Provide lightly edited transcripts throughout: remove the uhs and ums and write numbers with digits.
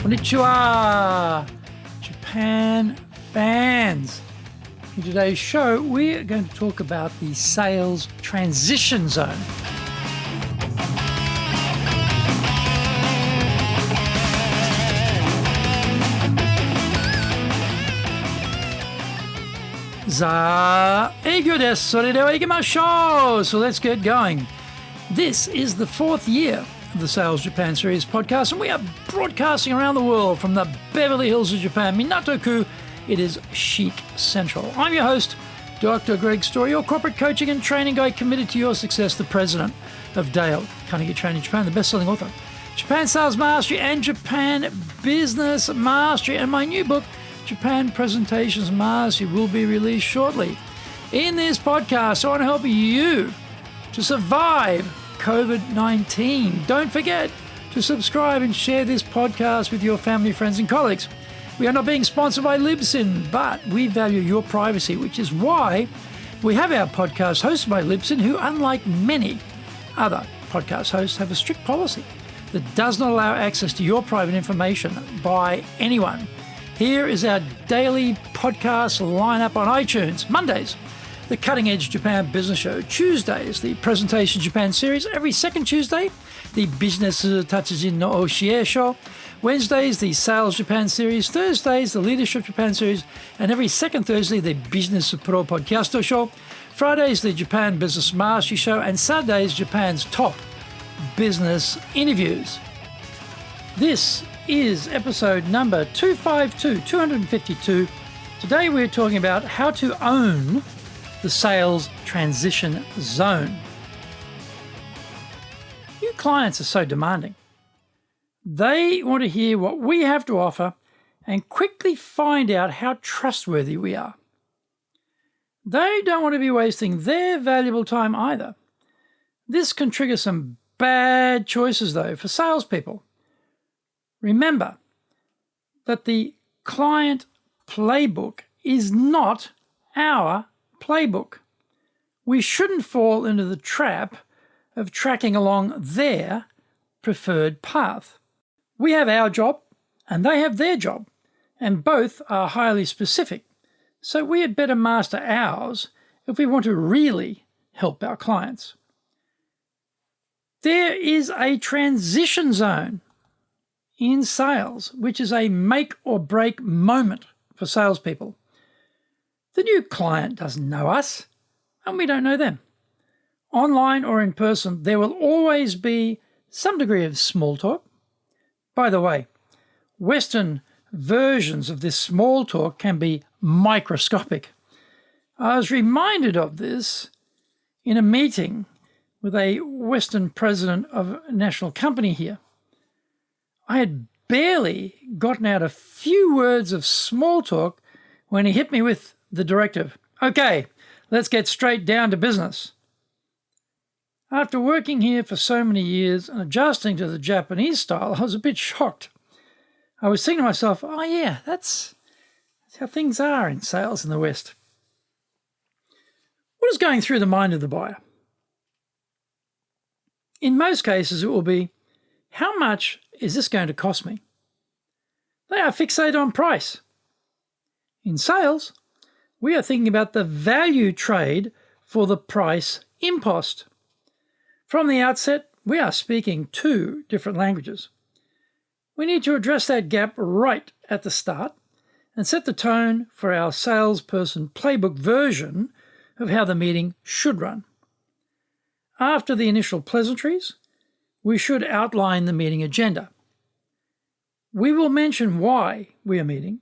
Konnichiwa, Japan fans. In today's show, we're going to talk about the sales transition zone. So let's get going. This is the fourth year of the Sales Japan Series podcast, and we are broadcasting around the world from the Beverly Hills of Japan, Minato-ku. It is Chic Central. I'm your host, Dr. Greg Story, your corporate coaching and training guide committed to your success, the president of Dale Carnegie Training Japan, the best-selling author, Japan Sales Mastery and Japan Business Mastery, and my new book, Japan Presentations Mastery, will be released shortly. In this podcast, I want to help you to survive COVID-19. Don't forget to subscribe and share this podcast with your family, friends, and colleagues. We are not being sponsored by Libsyn, but we value your privacy, which is why we have our podcast hosted by Libsyn, who, unlike many other podcast hosts, have a strict policy that does not allow access to your private information by anyone. Here is our daily podcast lineup on iTunes. Mondays, the Cutting Edge Japan Business Show. Tuesdays, the Presentation Japan Series. Every second Tuesday, the Business Tatsujin no Oshie Show. Wednesdays, the Sales Japan Series. Thursdays, the Leadership Japan Series. And every second Thursday, the Business Pro Podcast Show. Fridays, the Japan Business Mastery Show. And Saturdays, Japan's top business interviews. This is episode number 252. Today we're talking about how to own the sales transition zone. New clients are so demanding. They want to hear what we have to offer and quickly find out how trustworthy we are. They don't want to be wasting their valuable time either. This can trigger some bad choices, though, for salespeople. Remember that the client playbook is not our playbook. We shouldn't fall into the trap of tracking along their preferred path. We have our job and they have their job, and both are highly specific. So we had better master ours if we want to really help our clients. There is a transition zone in sales, which is a make or break moment for salespeople. The new client doesn't know us, and we don't know them. Online or in person, there will always be some degree of small talk. By the way, Western versions of this small talk can be microscopic. I was reminded of this in a meeting with a Western president of a national company here. I had barely gotten out a few words of small talk when he hit me with the directive. Okay, let's get straight down to business. After working here for so many years and adjusting to the Japanese style, I was a bit shocked. I was thinking to myself, oh yeah, that's how things are in sales in the West. What is going through the mind of the buyer? In most cases, it will be, how much is this going to cost me? They are fixated on price. In sales, we are thinking about the value trade for the price impost. From the outset, we are speaking two different languages. We need to address that gap right at the start and set the tone for our salesperson playbook version of how the meeting should run. After the initial pleasantries, we should outline the meeting agenda. We will mention why we are meeting,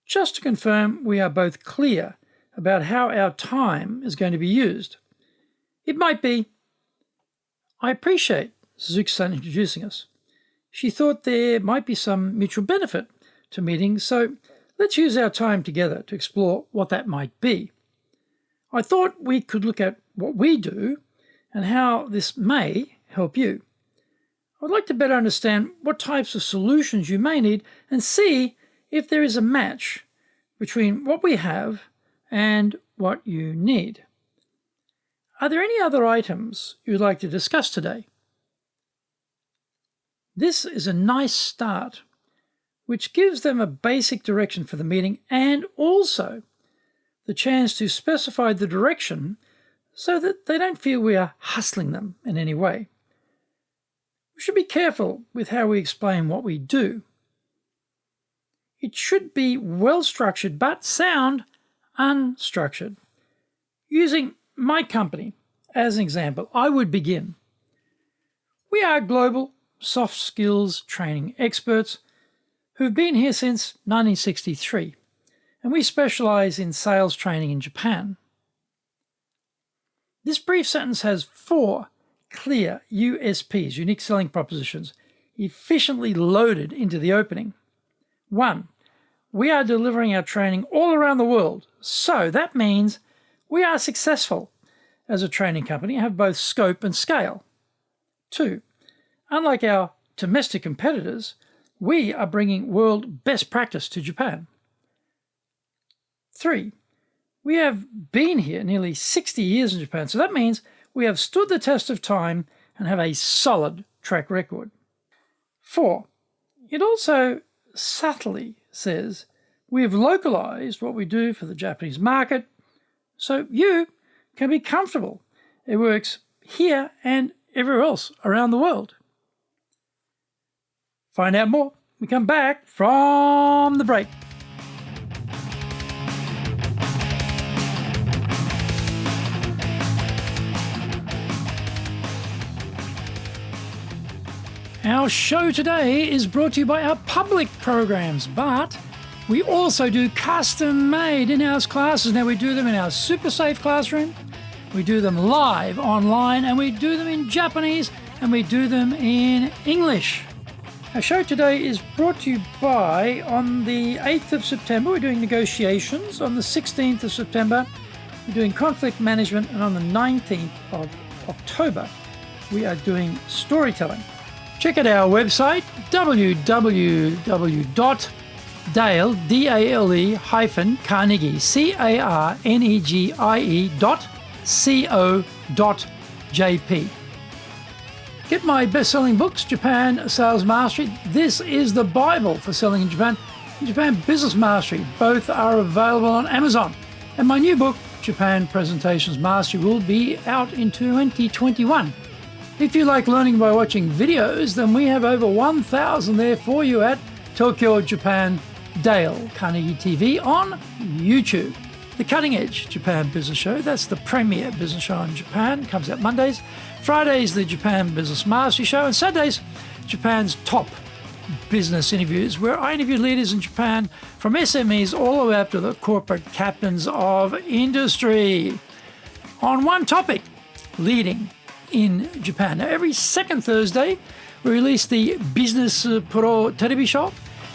just to confirm we are both clear about how our time is going to be used. It might be, I appreciate Suzuki-san introducing us. She thought there might be some mutual benefit to meetings, so let's use our time together to explore what that might be. I thought we could look at what we do and how this may help you. I'd like to better understand what types of solutions you may need and see if there is a match between what we have and what you need. Are there any other items you'd like to discuss today? This is a nice start which gives them a basic direction for the meeting and also the chance to specify the direction so that they don't feel we are hustling them in any way. We should be careful with how we explain what we do. It should be well structured but sound unstructured. Using my company as an example, I would begin. We are global soft skills training experts who've been here since 1963, and we specialize in sales training in Japan. This brief sentence has 4 clear USPs, unique selling propositions, efficiently loaded into the opening. 1, we are delivering our training all around the world, so that means we are successful as a training company and have both scope and scale. 2, unlike our domestic competitors, we are bringing world best practice to Japan. 3, we have been here nearly 60 years in Japan, so that means we have stood the test of time and have a solid track record. 4, it also subtly says we have localized what we do for the Japanese market, so you can be comfortable. It works here and everywhere else around the world. Find out more when we come back from the break. Our show today is brought to you by our public programs, but we also do custom-made in-house classes. Now, we do them in our super safe classroom, we do them live online, and we do them in Japanese, and we do them in English. Our show today is brought to you by, on the 8th of September, we're doing negotiations. On the 16th of September, we're doing conflict management, and on the 19th of October, we are doing storytelling. Check out our website, www.dale-carnegie, carnegie.co.jp. Get my best-selling books, Japan Sales Mastery. This is the Bible for selling in Japan. And Japan Business Mastery. Both are available on Amazon. And my new book, Japan Presentations Mastery, will be out in 2021. If you like learning by watching videos, then we have over 1,000 there for you at Tokyo, Japan, Dale Carnegie TV on YouTube. The Cutting Edge Japan Business Show, that's the premier business show in Japan, comes out Mondays. Fridays, the Japan Business Mastery Show, and Saturdays, Japan's top business interviews, where I interview leaders in Japan from SMEs all the way up to the corporate captains of industry on one topic, leading in Japan. Now, every second Thursday, we release the Business Pro Television Show.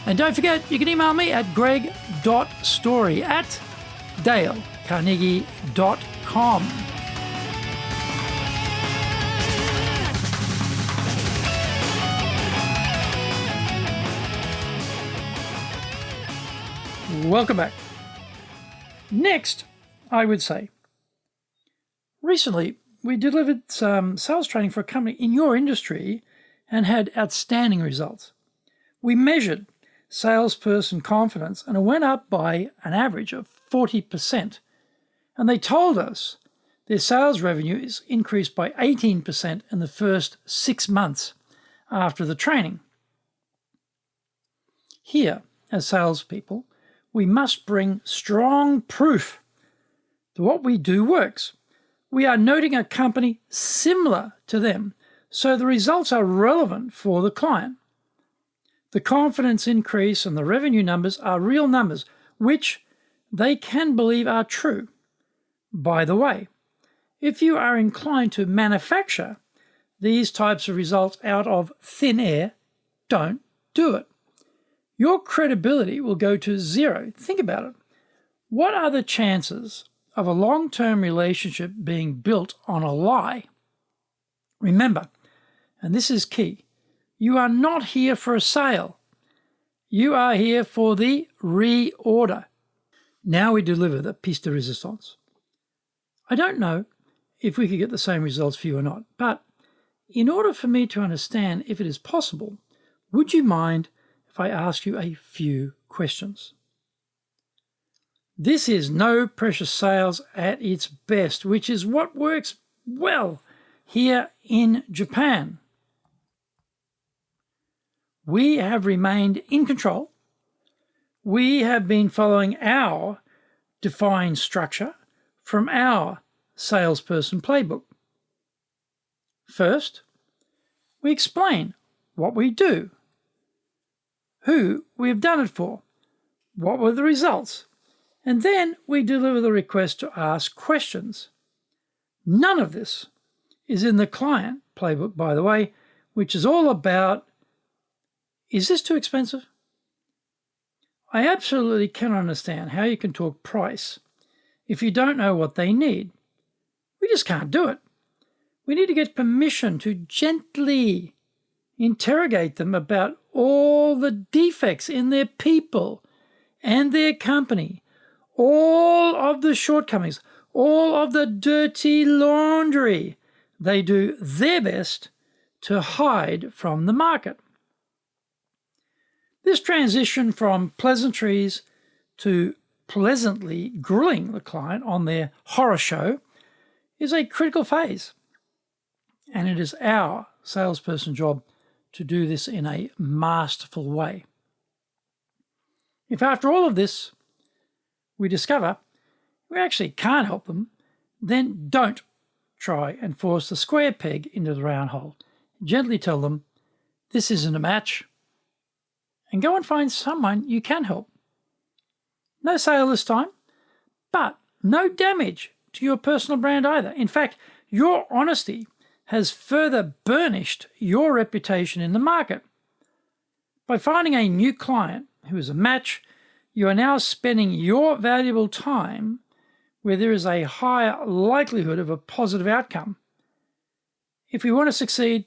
And don't forget, you can email me at greg.story@dalecarnegie.com. Welcome back. Next, I would say, recently, we delivered some sales training for a company in your industry and had outstanding results. We measured salesperson confidence and it went up by an average of 40%. And they told us their sales revenue is increased by 18% in the first 6 months after the training. Here, as salespeople, we must bring strong proof that what we do works. We are noting a company similar to them, so the results are relevant for the client. The confidence increase and the revenue numbers are real numbers, which they can believe are true. By the way, if you are inclined to manufacture these types of results out of thin air, don't do it. Your credibility will go to zero. Think about it. What are the chances of a long-term relationship being built on a lie? Remember, and this is key, you are not here for a sale. You are here for the reorder. Now we deliver the piece de resistance. I don't know if we could get the same results for you or not, but in order for me to understand if it is possible, would you mind if if I ask you a few questions? This is no pressure sales at its best, which is what works well here in Japan. We have remained in control. We have been following our defined structure from our salesperson playbook. First, we explain what we do, who we have done it for, what were the results, and then we deliver the request to ask questions. None of this is in the client playbook, by the way, which is all about, is this too expensive? I absolutely cannot understand how you can talk price if you don't know what they need. We just can't do it. We need to get permission to gently interrogate them about all the defects in their people and their company, all of the shortcomings, all of the dirty laundry they do their best to hide from the market. This transition from pleasantries to pleasantly grilling the client on their horror show is a critical phase, and it is our salesperson job to do this in a masterful way. If after all of this we discover we actually can't help them, then don't try and force the square peg into the round hole. Gently tell them, this isn't a match, and go and find someone you can help. No sale this time, but no damage to your personal brand either. In fact, your honesty has further burnished your reputation in the market. By finding a new client who is a match, you are now spending your valuable time where there is a higher likelihood of a positive outcome. If we want to succeed,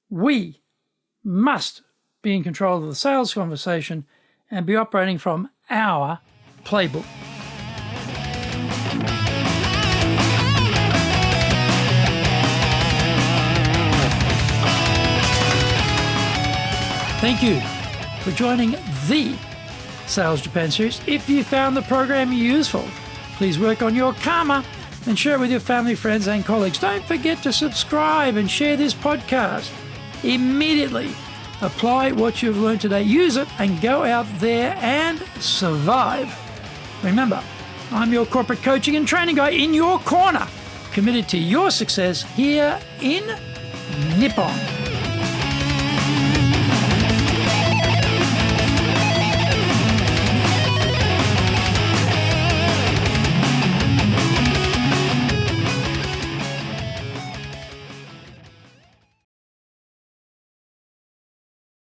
we must be in control of the sales conversation and be operating from our playbook. Thank you for joining the Sales Japan series. If you found the program useful, please work on your karma and share it with your family, friends, and colleagues. Don't forget to subscribe and share this podcast. Immediately apply what you've learned today, use it, and go out there and survive. Remember, I'm your corporate coaching and training guy in your corner, committed to your success here in Nippon.